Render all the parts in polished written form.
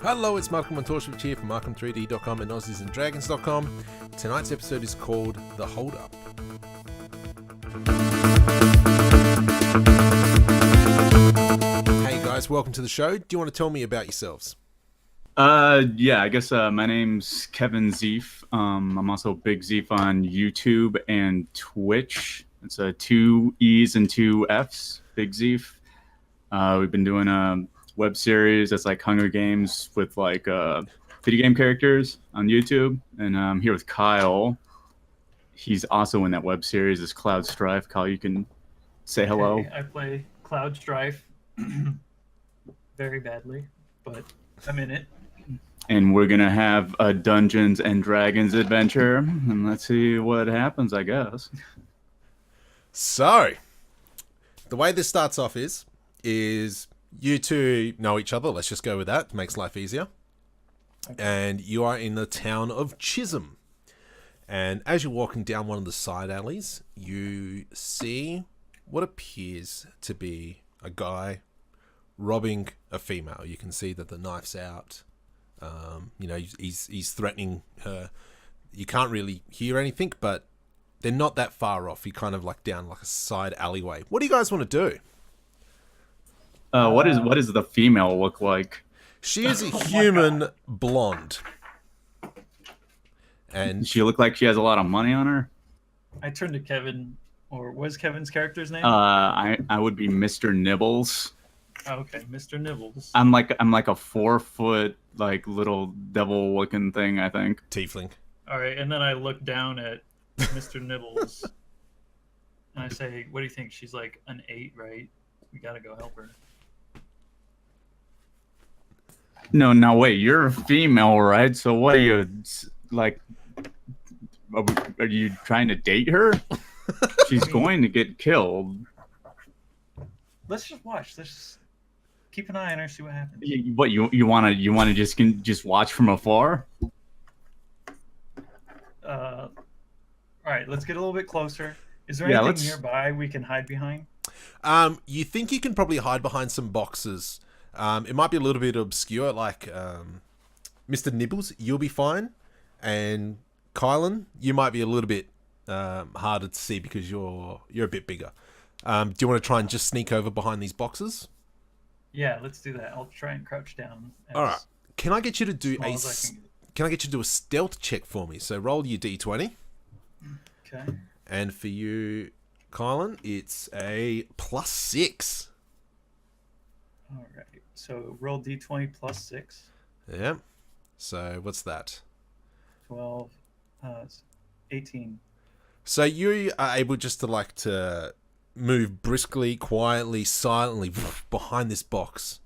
Hello, it's Malcolm Montorship here from Markham3D.com and AussiesandDragons.com. Tonight's episode is called The Hold Up. Hey guys, welcome to the show. Do you want to tell me about yourselves? Yeah, I guess my name's Kevin Zeeff. I'm also BigZeeff on YouTube and Twitch. It's 2 E's and 2 F's, BigZeeff. We've been doing a web series that's like Hunger Games with like video game characters on YouTube. And I'm here with Kyle. He's also in that web series, it's Cloud Strife. Kyle, you can say hello. Hey, I play Cloud Strife very badly, but I'm in it. And we're going to have a Dungeons and Dragons adventure. And let's see what happens, I guess. So, the way this starts off is you two know each other. Let's just go with that. It makes life easier. And you are in the town of Chisholm. And as you're walking down one of the side alleys, you see what appears to be a guy robbing a female. You can see that the knife's out. He's threatening her. You can't really hear anything, but they're not that far off. You're kind of like down like a side alleyway. What do you guys want to do? What does the female look like? She is a human blonde. And she look like she has a lot of money on her? I turned to Kevin, or what is Kevin's character's name? I would be Mr. Nibbles. Oh, okay, Mr. Nibbles. I'm like a 4-foot like little devil looking thing, I think. Tiefling. All right, and then I look down at Mr. Nibbles and I say, "What do you think? She's like an 8, right? We gotta go help her." No, wait. You're a female, right? So what are you like? Are you trying to date her? She's going to get killed. Let's just watch. Let's just keep an eye on her, see what happens. What you want to just watch from afar? All right, let's get a little bit closer. Is there anything nearby we can hide behind? You think you can probably hide behind some boxes. It might be a little bit obscure, like Mr. Nibbles, you'll be fine. And Kylan, you might be a little bit harder to see because you're a bit bigger. Do you want to try and just sneak over behind these boxes? Yeah, let's do that. I'll try and crouch down. All right. Can I get you to do a stealth check for me? So roll your d20. Okay. And for you, Kylan, it's a +6. All right. So roll d20 plus 6. Yeah. So what's that? 12. 18. So you are able just to move briskly, quietly, silently behind this box.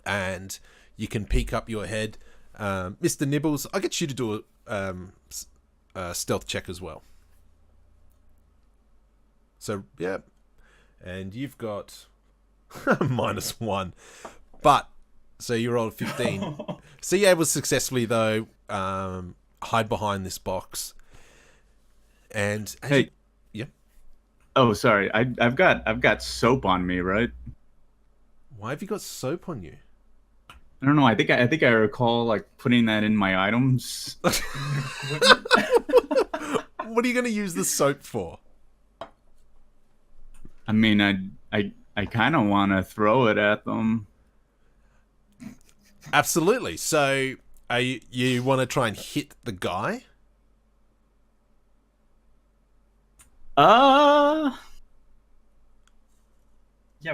And you can peek up your head. Mr. Nibbles, I'll get you to do a stealth check as well. So, yeah. And you've got -1. But, so you rolled 15. So you're able to successfully, though, hide behind this box. And hey, yeah. Oh, sorry. I've got soap on me, right? Why have you got soap on you? I don't know. I think I recall like putting that in my items. What are you going to use the soap for? I mean, I kind of want to throw it at them. Absolutely. So, you want to try and hit the guy? Yeah,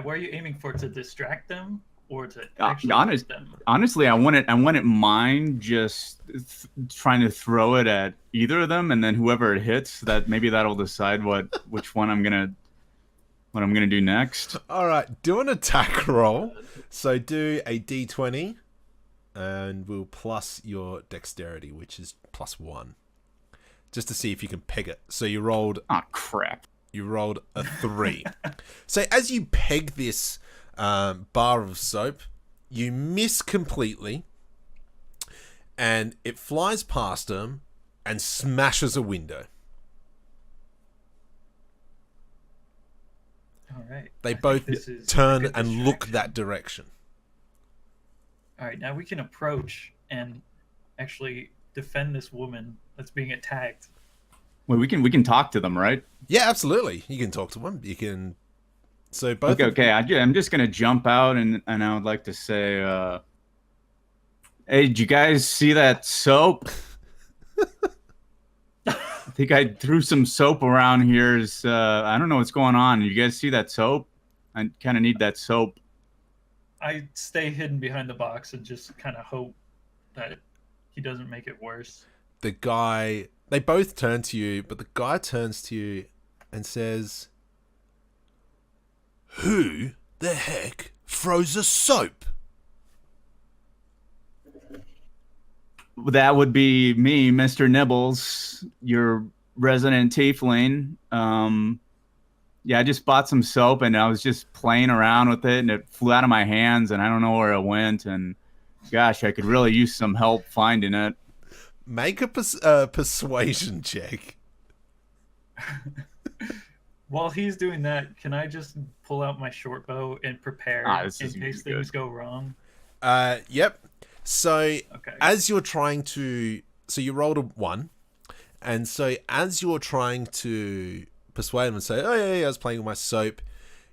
where are you aiming for? To distract them or to actually hit them? Honestly, I wouldn't mind just trying to throw it at either of them, and then whoever it hits, that'll decide which one I'm gonna do next. All right, do an attack roll. So do a d20, and we'll plus your dexterity, which is +1, just to see if you can peg it. So you rolled. Oh crap! You rolled a 3. So as you peg this bar of soap, you miss completely, and it flies past him and smashes a window. All right. They I both think this is a turn good and look distraction. that direction. All right, now we can approach and actually defend this woman that's being attacked. Well, we can talk to them, right? Yeah, absolutely. You can talk to them. You can. So both. Okay. I'm just gonna jump out and I would like to say, hey, did you guys see that soap? I think I threw some soap around here. I don't know what's going on. You guys see that soap? I kind of need that soap. I stay hidden behind the box and just kind of hope that he doesn't make it worse. The guy. They both turn to you, but the guy turns to you and says, "Who the heck froze a soap?" That would be me, Mr. Nibbles, your resident tiefling. Yeah, I just bought some soap and I was just playing around with it and it flew out of my hands and I don't know where it went. And gosh, I could really use some help finding it. Make a persuasion check. While he's doing that, can I just pull out my short bow and prepare in this is case good. things go wrong? Yep. So Okay. as you're trying to, so you rolled a 1, and so as you're trying to persuade them and say, "Oh yeah, I was playing with my soap,"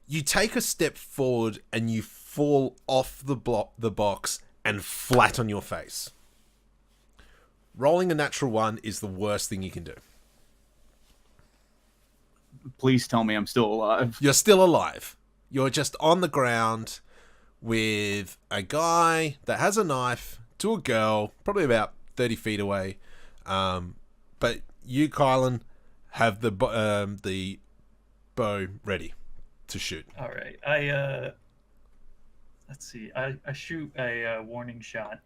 you take a step forward and you fall off the box and flat on your face. Rolling a natural 1 is the worst thing you can do. Please tell me I'm still alive. You're still alive. You're just on the ground with a guy that has a knife to a girl, probably about 30 feet away. But you, Kylan, have the bow ready to shoot. All right. Let's see. I shoot a warning shot.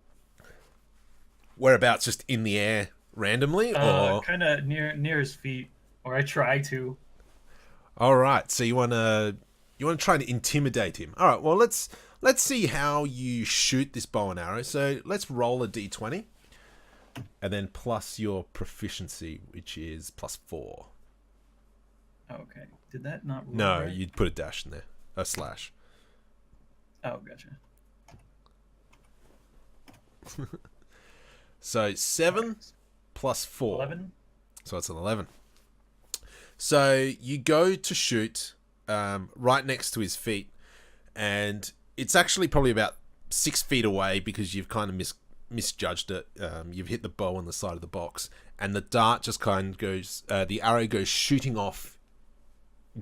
Whereabouts? Just in the air randomly, or kind of near his feet, or I try to. all right? So you wanna try to intimidate him. All right. Well, let's see how you shoot this bow and arrow. So let's roll a d20, and then plus your proficiency, which is +4. Okay. Did that not roll No, right? you'd put a dash in there, a slash. Oh, gotcha. So 7 plus 4. 11. So it's an 11. So you go to shoot right next to his feet, and it's actually probably about 6 feet away because you've kind of misjudged it. You've hit the bow on the side of the box, and the dart just kind of goes, the arrow goes shooting off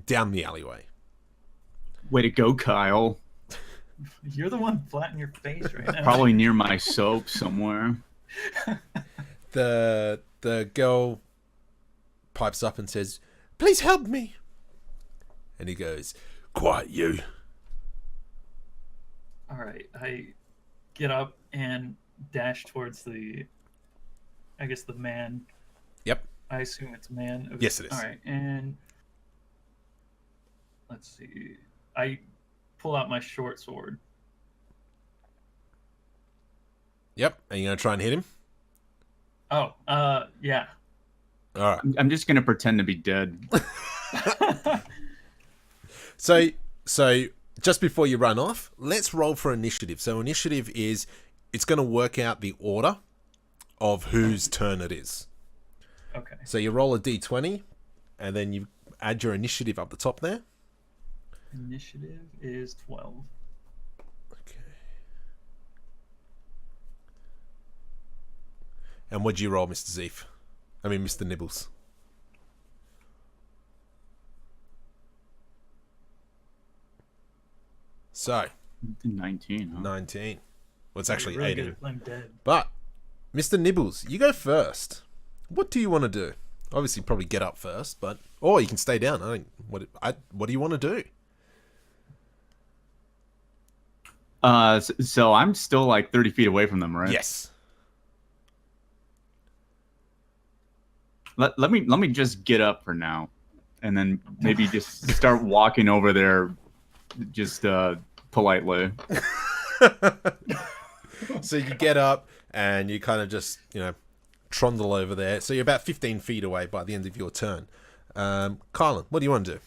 down the alleyway. Way to go, Kyle. You're the one flat in your face right now. Probably near my soap somewhere. The girl pipes up and says, "Please help me." And he goes, "Quiet, you." All right. I get up and dash towards the man. Yep. I assume it's a man. Okay. Yes, it is. All right. And let's see. I pull out my short sword. Yep. And you're going to try and hit him? Oh, yeah. All right. I'm just gonna pretend to be dead. So just before you run off, let's roll for initiative. So initiative is, it's going to work out the order of whose turn it is. Okay. So you roll a d20, and then you add your initiative up the top there. Initiative is 12. Okay. And what'd you roll, Mr. Zeeff? I mean, Mr. Nibbles. So, 19, huh? 19. Well, it's actually You're really 18. good at playing dead. But, Mr. Nibbles, you go first. What do you want to do? Obviously, probably get up first, but or you can stay down. What do you want to do? So I'm still like 30 feet away from them, right? Yes. Let me just get up for now, and then maybe just start walking over there, just politely. So you get up and you kind of just, trundle over there. So you're about 15 feet away by the end of your turn. Kylan, what do you want to do?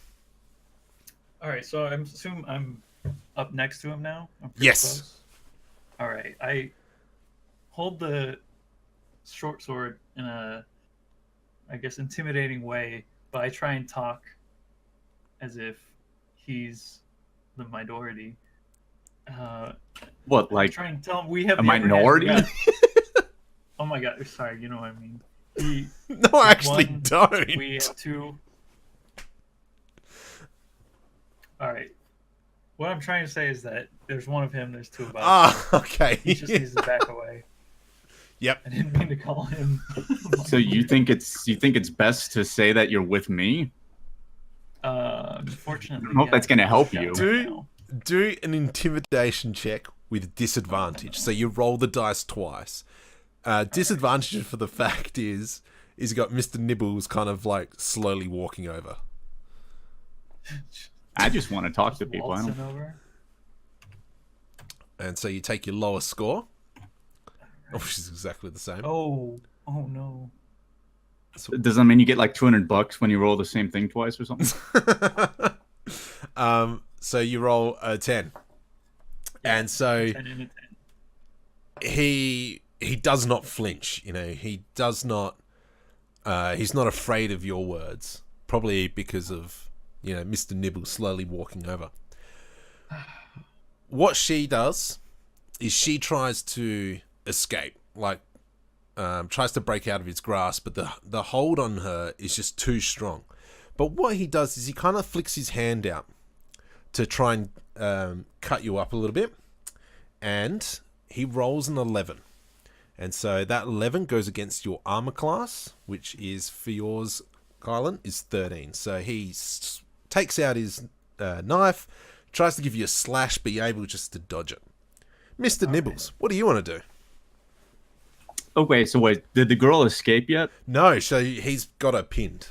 All right, so I'm assume I'm up next to him now. I'm pretty Yes. close. All right, I hold the short sword in a, I guess, intimidating way, but I try and talk as if he's the minority. What, I like try and tell him we have a the upper hand. minority? Oh my god! Sorry, you know what I mean. He No, I actually one, don't. We have two. All right. What I'm trying to say is that there's one of him, there's two of us. Ah, okay. He just needs to back away. Yep. I didn't mean to call him. So you think it's best to say that you're with me? Unfortunately, I don't know if that's gonna help you. Do an intimidation check with disadvantage. So you roll the dice twice. Disadvantage for the fact is you got Mr. Nibbles kind of like slowly walking over. I just want to talk to people. I Waltzing don't... over. And so you take your lowest score, which is exactly the same. Oh no. Does that mean you get like $200 when you roll the same thing twice or something? So you roll a 10. And so 10 and a 10. he does not flinch, he does not he's not afraid of your words, probably because of Mr. Nibble slowly walking over. What she does is she tries to escape, like tries to break out of his grasp, but the hold on her is just too strong. But what he does is he kind of flicks his hand out to try and cut you up a little bit, and he rolls an 11. And so that 11 goes against your armor class, which is, for yours, Kylan, is 13. So he takes out his knife, tries to give you a slash, but you're able just to dodge it. Mr. Nibbles, what do you want to do? Okay, so wait, did the girl escape yet? No, so he's got her pinned.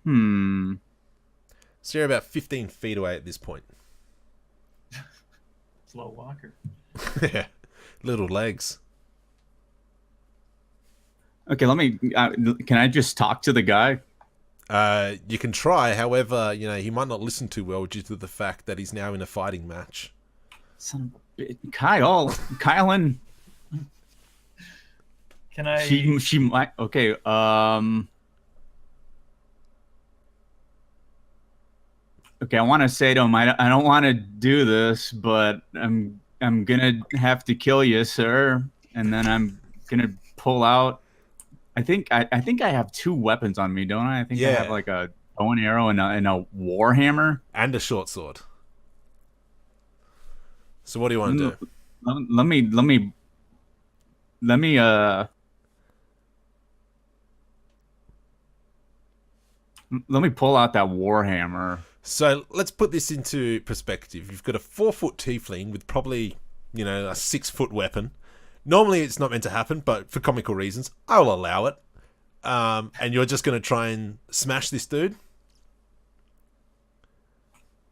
So you're about 15 feet away at this point. Slow walker. Yeah, little legs. Okay, let me. Can I just talk to the guy? You can try, however, he might not listen too well due to the fact that he's now in a fighting match. Son of a bitch. Kylan. Can I? She might. Okay. Okay, I want to say to him, I don't want to do this, but I'm gonna have to kill you, sir. And then I'm gonna pull out. I think I have two weapons on me, don't I? I think I have like a bow and arrow and a war hammer and a short sword. So what do you want to do? Let me pull out that war hammer. So let's put this into perspective. You've got a 4-foot tiefling with probably, a 6-foot weapon. Normally it's not meant to happen, but for comical reasons, I'll allow it. And you're just going to try and smash this dude?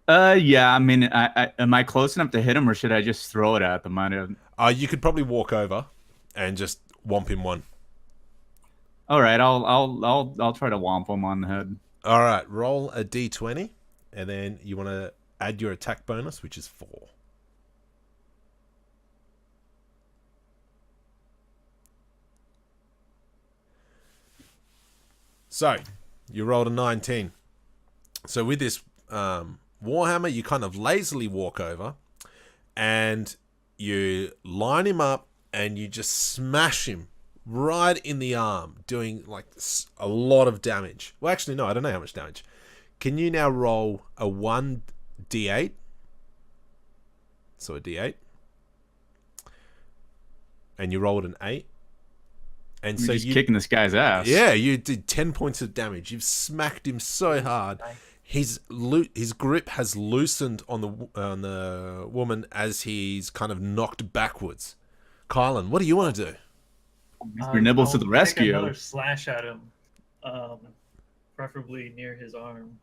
Yeah, I mean, am I close enough to hit him, or should I just throw it at them? You could probably walk over and just whomp him one. All right, I'll try to whomp him on the head. All right, roll a d20, and then you want to add your attack bonus, which is 4. So, you rolled a 19. So with this warhammer, you kind of lazily walk over, and you line him up, and you just smash him right in the arm, doing like a lot of damage. Well, actually, no, I don't know how much damage. Can you now roll a 1d8? So a d8. And you rolled an 8. And You're so just kicking this guy's ass. Yeah, you did 10 points of damage. You've smacked him so hard. His grip has loosened on the woman as he's kind of knocked backwards. Kylan, what do you want to do? Mr. Nibbles to the rescue. Take another slash at him, preferably near his arm.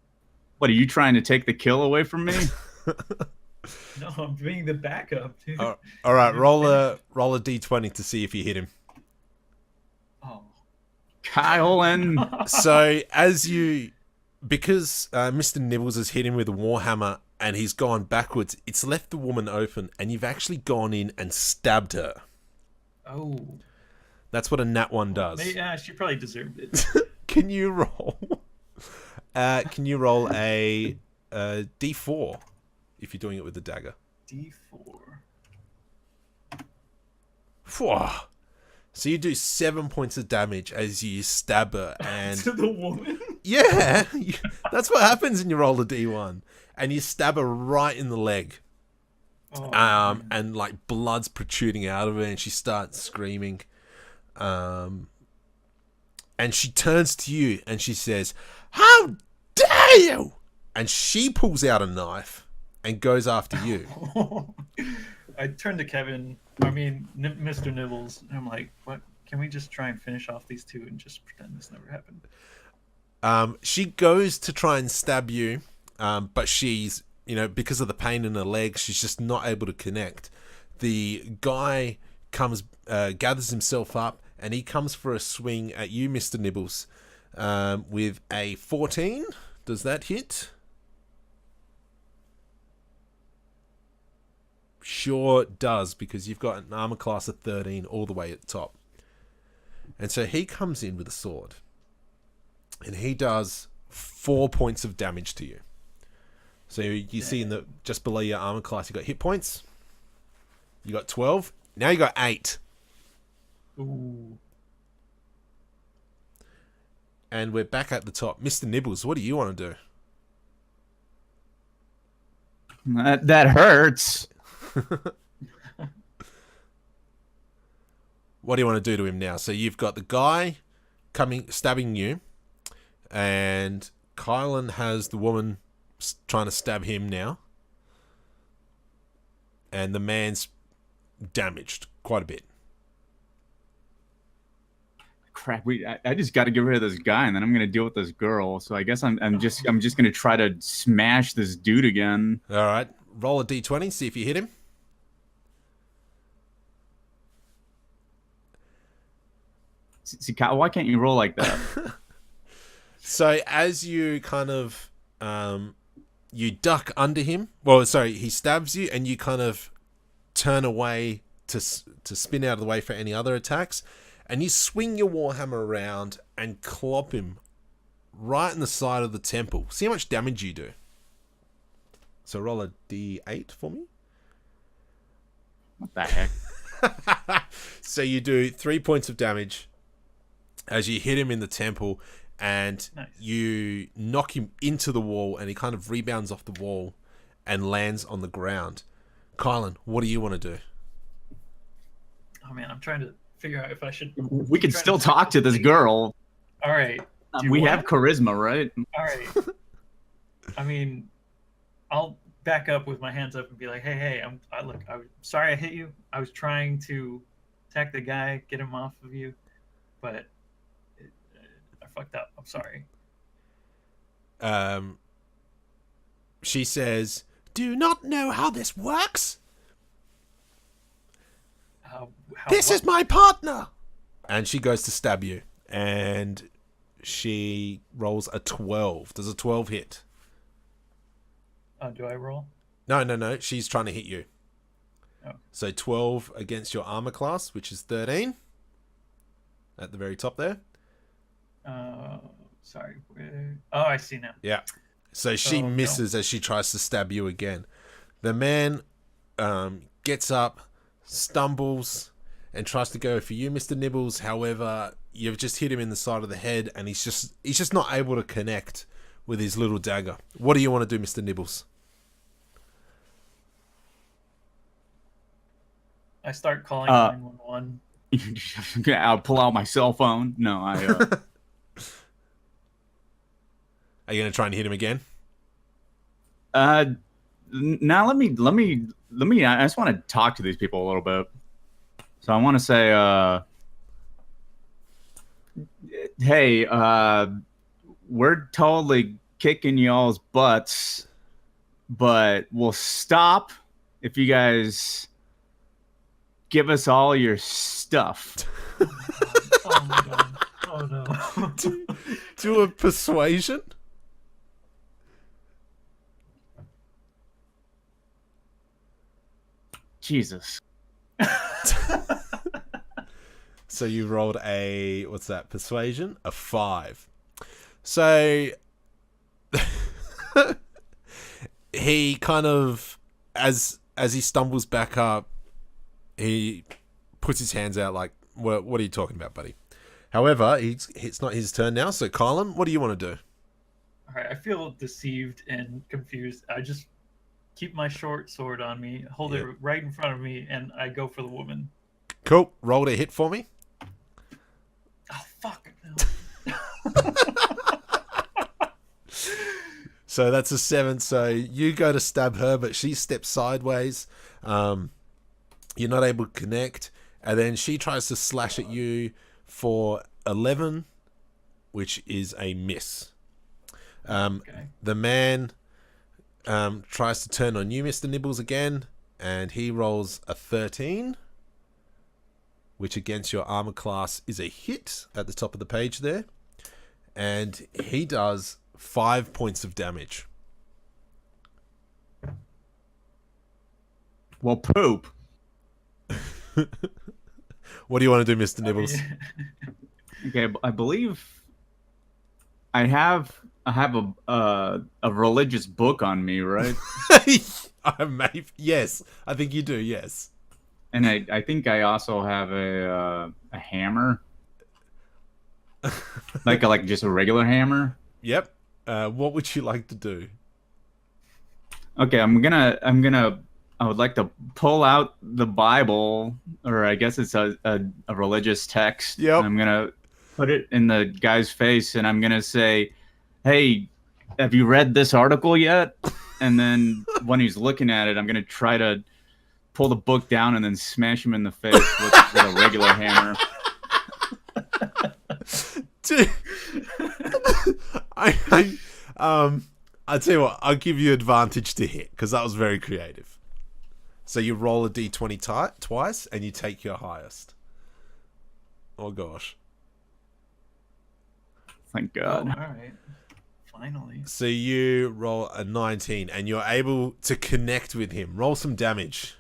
What, are you trying to take the kill away from me? No, I'm being the backup, dude. All right, roll a d20 to see if you hit him. Oh. Kyle and So as you, because Mr. Nibbles has hit him with a warhammer and he's gone backwards, it's left the woman open, and you've actually gone in and stabbed her. Oh. That's what a nat 1 does. Yeah, she probably deserved it. Can you roll? Can you roll a D4 if you're doing it with the dagger? D4. Phew. So you do 7 points of damage as you stab her, and To the woman? yeah, that's what happens when you roll a D1, and you stab her right in the leg, Oh, and like blood's protruding out of her, and she starts screaming, and she turns to you and she says, "How dare you!" And she pulls out a knife and goes after you. I turned to Kevin, Mr. Nibbles, and I'm like, "What? Can we just try and finish off these two and just pretend this never happened?" She goes to try and stab you, but she's, because of the pain in her leg, she's just not able to connect. The guy comes, gathers himself up, and he comes for a swing at you, Mr. Nibbles, with a 14. Does that hit? Sure does, because you've got an armor class of 13 all the way at the top. And so he comes in with a sword, and he does 4 points of damage to you. So you see in the just below your armor class, you got hit points. You got 12. Now you got 8. Ooh. And we're back at the top. Mr. Nibbles, what do you want to do? that hurts. What do you want to do to him now? So you've got the guy stabbing you, and Kylan has the woman trying to stab him now, and the man's damaged quite a bit. Crap, I just got to get rid of this guy, and then I'm gonna deal with this girl. So I guess I'm just gonna try to smash this dude again. All right, roll a d20, see if you hit him. See, Kyle, why can't you roll like that? So as you kind of you duck under him. Well, sorry, he stabs you, and you kind of turn away to spin out of the way for any other attacks, and you swing your warhammer around and clop him right in the side of the temple. See how much damage you do. So roll a d8 for me. What the heck? So you do 3 points of damage as you hit him in the temple, and Nice. you knock him into the wall, and he kind of rebounds off the wall and lands on the ground. Kylan, what do you want to do? Oh man, I'm trying to figure out if I should. We can still talk to this girl. All right. Do you We wanna- have charisma, right? All right. I mean, I'll back up with my hands up and be like, "Hey, I'm sorry I hit you. I was trying to attack the guy, get him off of you, but I fucked up. I'm sorry." She says, "Do you not know how this works? How This what? is my partner!" And she goes to stab you, and she rolls a 12. Does a 12 hit? Do I roll? No. She's trying to hit you. Oh. So 12 against your armor class, which is 13. At the very top there. Sorry. Oh, I see now. Yeah. So she Oh, no. misses as she tries to stab you again. The man gets up, stumbles, and tries to go for you, Mr. Nibbles. However, you've just hit him in the side of the head, and he's just not able to connect with his little dagger. What do you want to do, Mr. Nibbles? I start calling 911. I'll pull out my cell phone. No, Are you going to try and hit him again? now let me. I just want to talk to these people a little bit. So I want to say, hey, we're totally kicking y'all's butts, but we'll stop if you guys give us all your stuff. Oh my god. Oh no. Do a persuasion. Jesus. So you rolled a, what's that, persuasion? A 5. So he kind of, as he stumbles back up, he puts his hands out like, what are you talking about, buddy? However, it's not his turn now. So Kylan, what do you want to do? All right, I feel deceived and confused. I just keep my short sword on me, hold it right in front of me, and I go for the woman. Cool. Roll a hit for me. Oh fuck! No. So that's a 7. So you go to stab her, but she steps sideways. You're not able to connect, and then she tries to slash at you for 11, which is a miss. Okay. The man tries to turn on you, Mr. Nibbles, again, and he rolls a 13, which against your armor class is a hit at the top of the page there. And he does 5 points of damage. Well, poop. What do you want to do, Mr. Nibbles? Okay, I believe I have a religious book on me, right? Yes, I think you do. Yes. And I think I also have a hammer, like just a regular hammer. Yep. What would you like to do? Okay, I would like to pull out the Bible, or I guess it's a religious text. Yep. And I'm gonna put it in the guy's face, and I'm gonna say, "Hey, have you read this article yet?" And then when he's looking at it, I'm gonna try to pull the book down and then smash him in the face with a regular hammer. Dude, I'll tell you what, I'll give you advantage to hit because that was very creative. So you roll a d20 twice and you take your highest. Oh gosh. Thank God. Oh, all right. Finally. So you roll a 19 and you're able to connect with him. Roll some damage.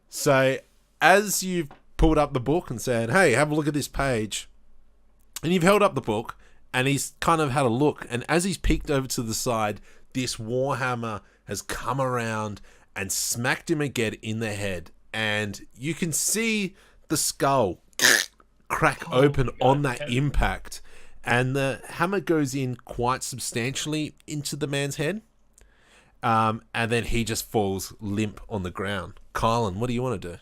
So as you've pulled up the book and said, "Hey, have a look at this page," and you've held up the book and he's kind of had a look, and as he's peeked over to the side, this warhammer has come around and smacked him again in the head, and you can see the skull crack open on that impact, and the hammer goes in quite substantially into the man's head, and then he just falls limp on the ground. Kylan, what do you want to do?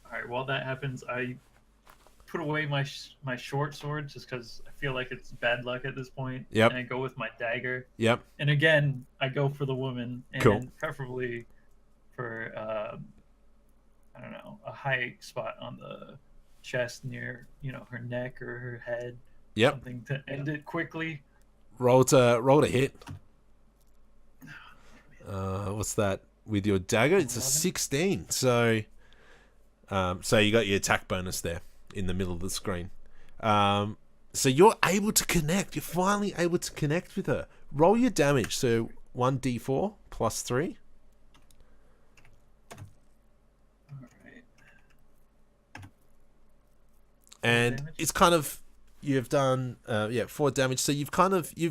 All right. While that happens, I put away my short sword just because I feel like it's bad luck at this point. Yep. And I go with my dagger. Yep. And again, I go for the woman, and Cool. preferably for I don't know, a high spot on the chest near her neck or her head. Yep. Something to end it quickly. Roll to hit. What's that? With your dagger, it's a 16. So you got your attack bonus there in the middle of the screen. So you're able to connect. You're finally able to connect with her. Roll your damage. So 1d4 plus 3. All right. And damage? it's kind of, you've done 4 damage. So you've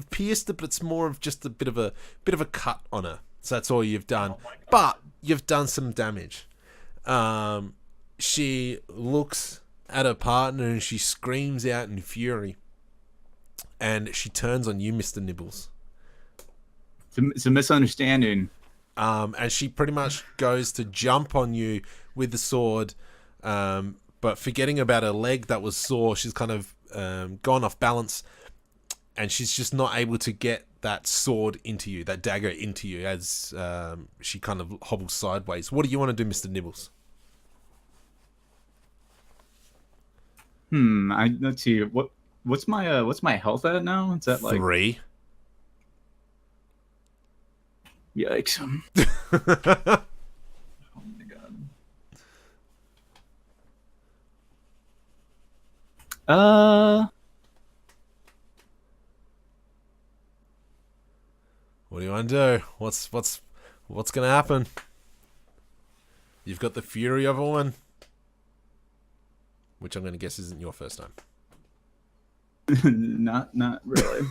pierced it, but it's more of just a bit of a cut on her. So that's all you've done. Oh my God. But you've done some damage. She looks at her partner and she screams out in fury. And she turns on you, Mr. Nibbles. It's a misunderstanding. And she pretty much goes to jump on you with the sword. But forgetting about her leg that was sore, she's kind of gone off balance. And she's just not able to get that sword into you, that dagger into you, as she kind of hobbles sideways. What do you want to do, Mr. Nibbles? Let's see. What's my health at now? Is that like 3. Yikes. Oh my Uh, What do you want to do? What's gonna happen? You've got the fury of a woman, which I'm gonna guess isn't your first time. not really.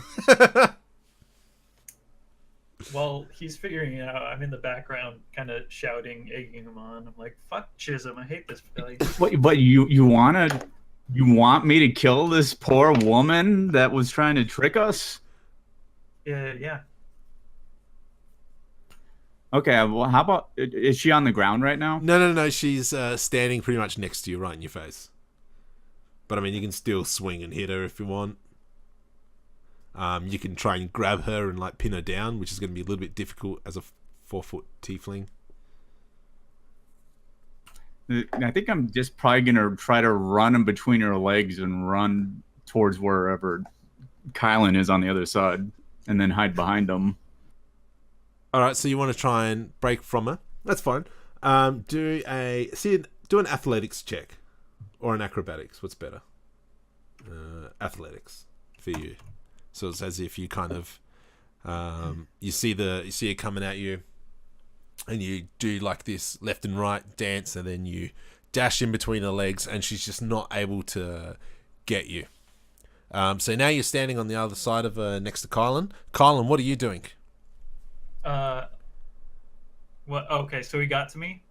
Well, he's figuring it out. I'm in the background, kind of shouting, egging him on. I'm like, "Fuck Chisholm! I hate this place." What you want me to kill this poor woman that was trying to trick us? Yeah. Okay, well, how about, is she on the ground right now? No. She's standing pretty much next to you, right in your face. But I mean, you can still swing and hit her if you want. You can try and grab her and like pin her down, which is going to be a little bit difficult as a 4-foot tiefling. I think I'm just probably gonna try to run in between her legs and run towards wherever Kylan is on the other side, and then hide behind him. All right, so you want to try and break from her? That's fine. Do an athletics check or an acrobatics. What's better? Athletics for you. So it's as if you kind of you see it coming at you, and you do like this left and right dance, and then you dash in between her legs, and she's just not able to get you. So now you're standing on the other side of her next to Kylan. Kylan, what are you doing? What? Okay, so he got to me.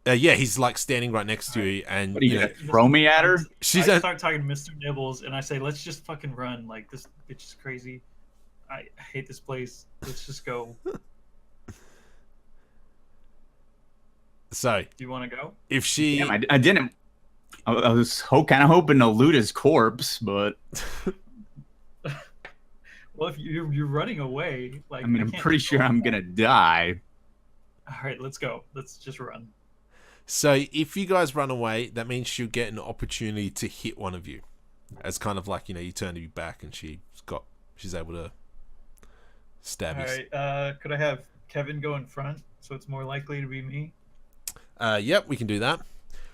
Yeah, he's like standing right next to you, and What are you gonna throw me at her? I start talking to Mr. Nibbles, and I say, "Let's just fucking run. Like, this bitch is crazy. I hate this place. Let's just go." So, Do you want to go? if she, Damn, I didn't. I was kind of hoping to loot his corpse, but Well, if you're running away, like, I mean, I'm pretty sure I'm gonna die. All right, let's go. Let's just run. So if you guys run away, that means she'll get an opportunity to hit one of you, as kind of like, you turn your back and she's able to stab All you. right. Could I have Kevin go in front so it's more likely to be me? Yep, we can do that.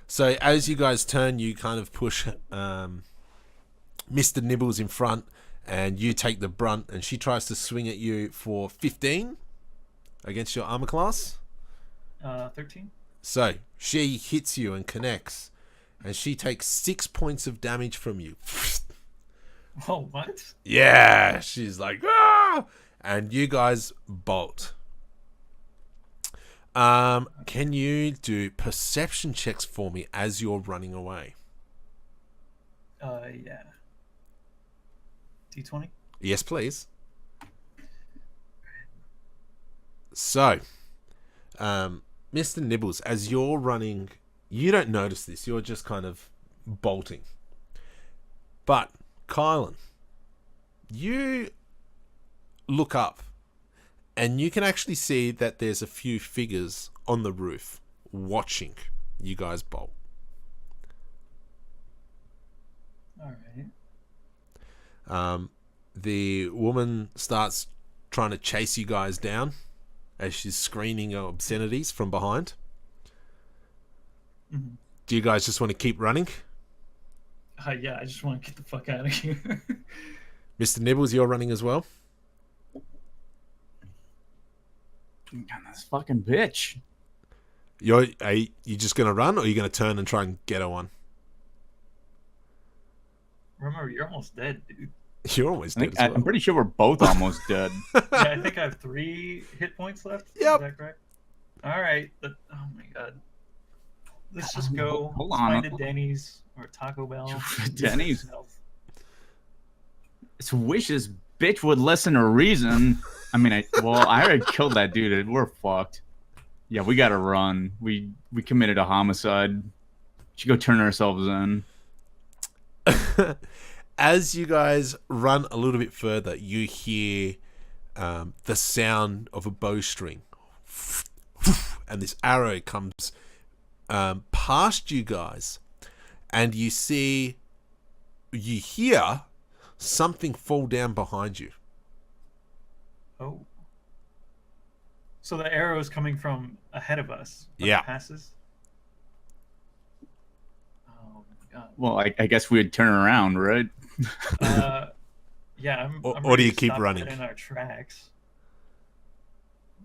So as you guys turn, you kind of push Mr. Nibbles in front, and you take the brunt, and she tries to swing at you for 15 against your armor class. 13. So she hits you and connects, and she takes 6 points of damage from you. Oh, what? Yeah, she's like, ah! And you guys bolt. Can you do perception checks for me as you're running away? Yeah. D20. Yes, please. So, Mr. Nibbles, as you're running, you don't notice this. You're just kind of bolting. But, Kylan, you look up, and you can actually see that there's a few figures on the roof watching you guys bolt. All right. The woman starts trying to chase you guys down as she's screaming obscenities from behind. Mm-hmm. Do you guys just want to keep running? Yeah, I just want to get the fuck out of here. Mr. Nibbles, you're running as well? God, this fucking bitch. Are you just going to run, or are you going to turn and try and get her one? Remember, you're almost dead, dude. You're almost dead as well. I'm pretty sure we're both almost dead. Yeah, I think I have 3 hit points left. Yep. Is that correct? All right. Oh my god. Let's just go. Hold Let's on. find a Denny's or Taco Bell. Denny's. It's wish this bitch would listen to reason. I mean, I already killed that dude. We're fucked. Yeah, we gotta run. We committed a homicide. Should go turn ourselves in. As you guys run a little bit further, you hear the sound of a bowstring, and this arrow comes past you guys, and you hear something fall down behind you. Oh. So the arrow is coming from ahead of us. When Yeah. It passes. Oh God. Well, I guess we'd turn around, right? Yeah, I'm Or ready do you to keep stop running? dead in our tracks.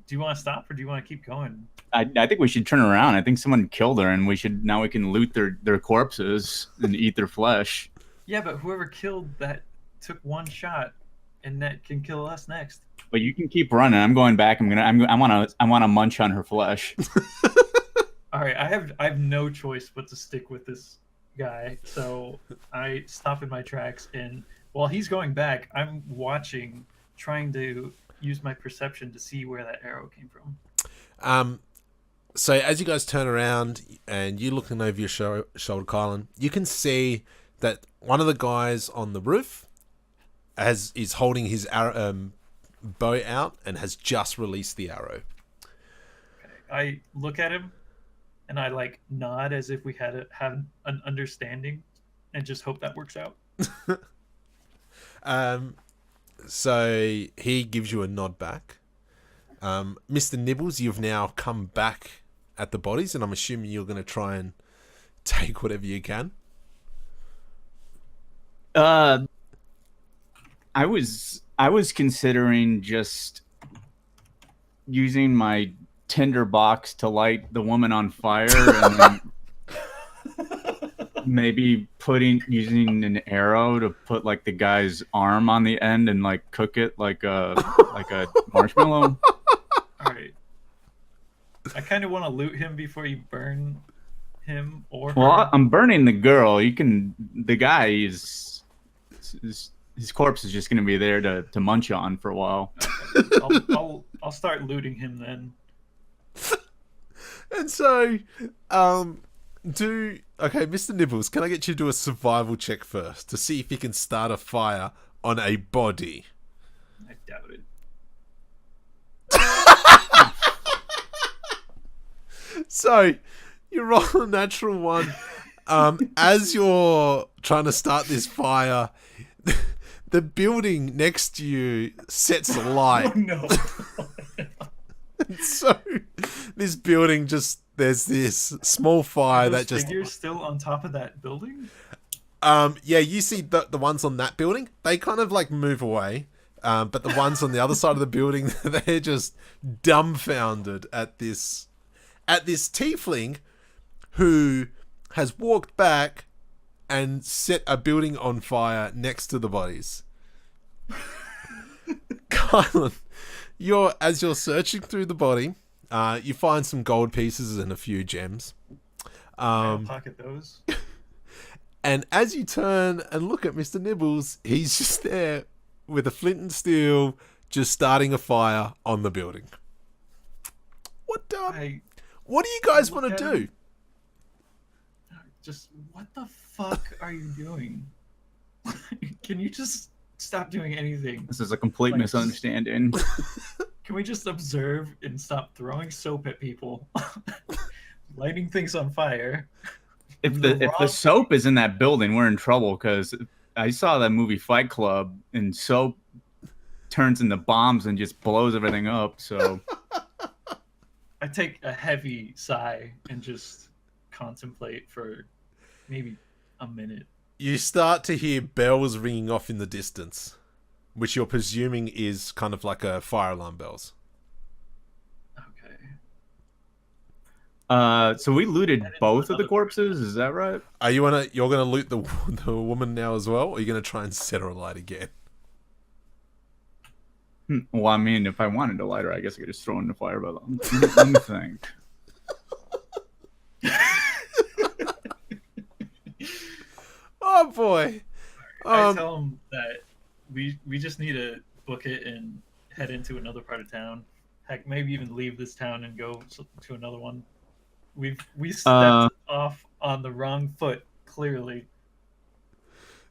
Do you want to stop or do you want to keep going? I think we should turn around. I think someone killed her, and we can loot their corpses and eat their flesh. Yeah, but whoever killed that took one shot, and that can kill us next. But you can keep running. I'm going back. I want to munch on her flesh. All right, I have no choice but to stick with this guy. So I stop in my tracks, and while he's going back, I'm watching, trying to use my perception to see where that arrow came from. So as you guys turn around and you're looking over your shoulder, Kylan, you can see that one of the guys on the roof is holding his arrow, bow out and has just released the arrow. Okay. I look at him, and I like nod as if we had an understanding, and just hope that works out. So he gives you a nod back. Mr. Nibbles, you've now come back at the bodies, and I'm assuming you're going to try and take whatever you can. I was considering just using my tinder box to light the woman on fire, and then maybe using an arrow to put like the guy's arm on the end and like cook it like a marshmallow. All right. I kind of want to loot him before you burn him or her. Well, I'm burning the girl. The guy is his corpse is just going to be there to munch on for a while. I'll start looting him then. And so, Mr. Nibbles, can I get you to do a survival check first to see if you can start a fire on a body? I doubt it. So, you roll a natural one. As you're trying to start this fire, the building next to you sets alight. Oh, no. So, this building there's this small fire Those that just... figures still on top of that building? Yeah, you see the ones on that building, they kind of like move away. But the ones on the other side of the building, they're just dumbfounded at this tiefling who has walked back and set a building on fire next to the bodies. Kylan, as you're searching through the body, you find some gold pieces and a few gems. I'll pocket those. And as you turn and look at Mr. Nibbles, he's just there with a flint and steel, just starting a fire on the building. What do you guys want to do? Just what the fuck are you doing? Can you just stop doing anything? This is a complete misunderstanding. Can we just observe and stop throwing soap at people? Lighting things on fire. If the soap is in that building, we're in trouble, because I saw that movie Fight Club, and soap turns into bombs and just blows everything up. So I take a heavy sigh and just contemplate for maybe a minute. You start to hear bells ringing off in the distance, which you're presuming is kind of like a fire alarm bells. Okay. So we looted both of the corpses, is that right? Are you're gonna loot the woman now as well, or are you gonna try and set her alight again? Well, I mean, if I wanted to light her, I guess I could just throw in the fire, but let me think. Oh boy! I tell him that we just need to book it and head into another part of town. Heck, maybe even leave this town and go to another one. We stepped off on the wrong foot, clearly.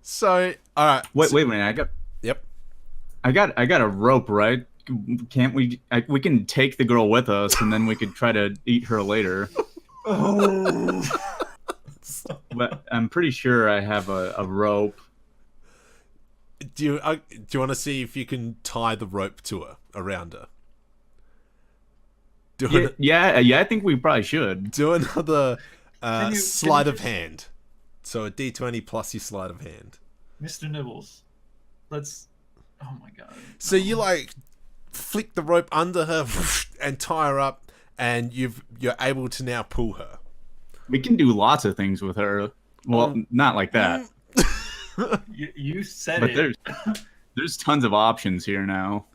So, all right. Wait a minute. Yep. I got a rope, right? Can't we? We can take the girl with us, and then we could try to eat her later. Oh. But I'm pretty sure I have a rope. Do you want to see if you can tie the rope to her, around her? Yeah. I think we probably should. Do another sleight of just... hand So a D20 plus your sleight of hand. Mr. Nibbles. Let's. Oh my god. So you like flick the rope under her and tie her up, and you're able to now pull her. We can do lots of things with her. Well, not like that. You said But it. there's tons of options here now.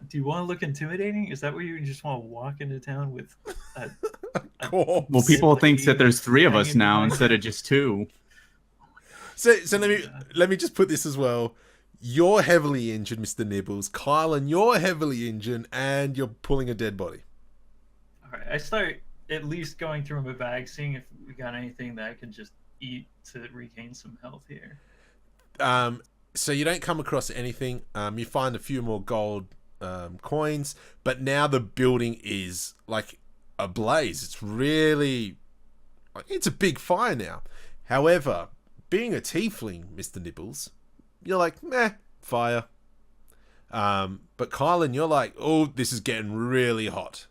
Do you want to look intimidating? Is that what you just want to walk into town with? Cool. Well, people think that there's 3 of us hanging now behind instead of just 2. So let me just put this as well. You're heavily injured, Mr. Nibbles. Kyle, and you're heavily injured, and you're pulling a dead body. All right, I start at least going through my bag, seeing if we got anything that I can just eat to regain some health here. So you don't come across anything. You find a few more gold coins, but now the building is like ablaze. It's a big fire now. However, being a tiefling, Mr. Nibbles, you're like, meh, fire. But Kylan, you're like, oh, this is getting really hot.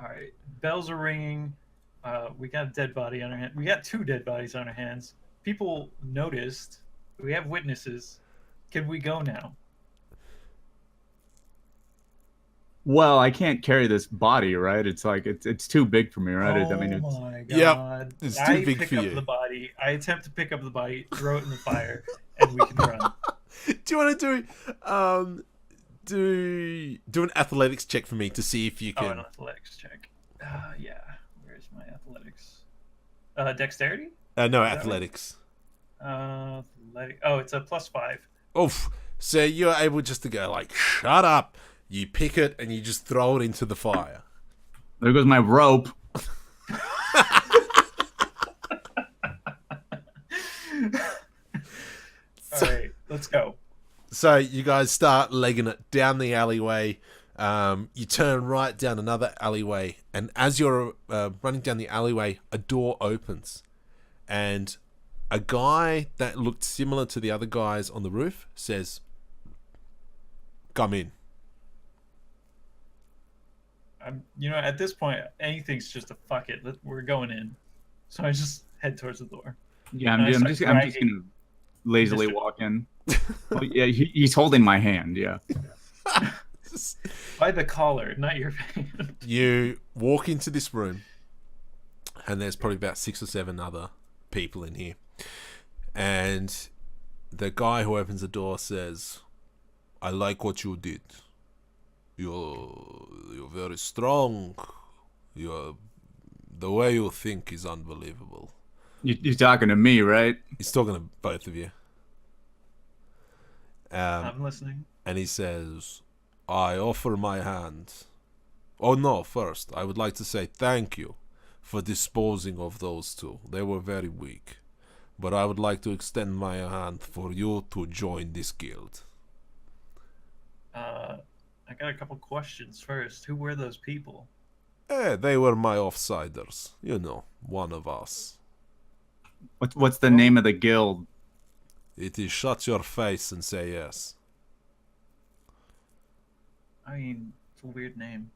All right, bells are ringing. We got a dead body on our hands. We got 2 dead bodies on our hands. People noticed. We have witnesses. Can we go now? Well, I can't carry this body, right? It's like it's too big for me, right? Oh my my god! Yep, it's too big for you. The body. I attempt to pick up the body, throw it in the fire, and we can run. Do you want to do an athletics check for me to see if you can? Oh, an athletics check. Yeah. Where's my athletics? Dexterity? No, athletics. Athletic. Oh, it's a +5. Oof. So you're able just to go like, shut up. You pick it and you just throw it into the fire. There goes my rope. All right, let's go. So you guys start legging it down the alleyway. You turn right down another alleyway, and as you're running down the alleyway, a door opens, and a guy that looked similar to the other guys on the roof says, "Come in." At this point, anything's just a fuck it. We're going in. So I just head towards the door. Yeah, I'm just gonna lazily walk in. Oh, yeah, he's holding my hand. Yeah. By the collar, not your hand. You walk into this room, and there's probably about 6 or 7 other people in here. And the guy who opens the door says, "I like what you did. You're very strong. The way you think is unbelievable." You're talking to me, right? He's talking to both of you. I'm listening. And he says, "I offer my hand. Oh no, first, I would like to say thank you for disposing of those 2. They were very weak. But I would like to extend my hand for you to join this guild." I got a couple questions first. Who were those people? They were my offsiders. One of us. What's the name of the guild? It is shut your face and say yes. I mean, it's a weird name.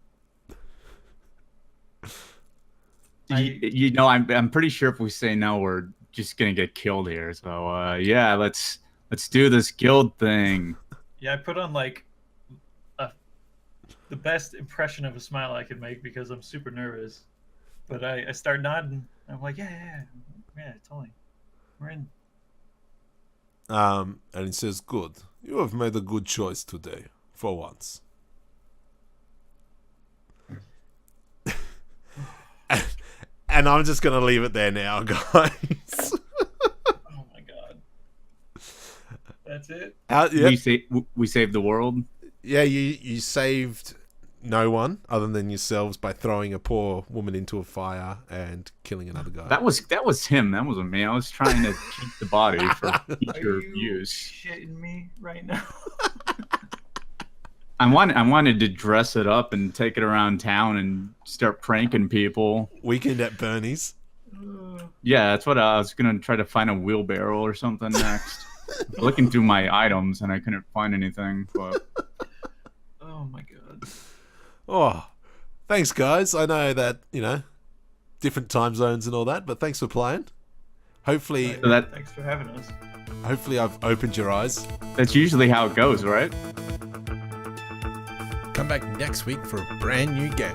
I'm pretty sure if we say no, we're just gonna get killed here. So yeah, let's do this guild thing. Yeah, I put on like the best impression of a smile I could make because I'm super nervous. But I start nodding. I'm like, yeah, totally. We're in. And he says, "Good. You have made a good choice today, for once." And I'm just gonna leave it there now, guys. Oh my god. That's it? Yep. We saved the world. Yeah, you saved no one other than yourselves by throwing a poor woman into a fire and killing another guy. That was him. That wasn't me. I was trying to keep the body for future Are you use. shitting me right now? I wanted to dress it up and take it around town and start pranking people. Weekend at Bernie's. Yeah, that's what I was gonna try to find a wheelbarrow or something next. Looking through my items and I couldn't find anything. But Oh my god. Oh, thanks, guys. I know that, different time zones and all that, but thanks for playing. Hopefully, Thanks for having us. hopefully I've opened your eyes. That's usually how it goes, right? Come back next week for a brand new game.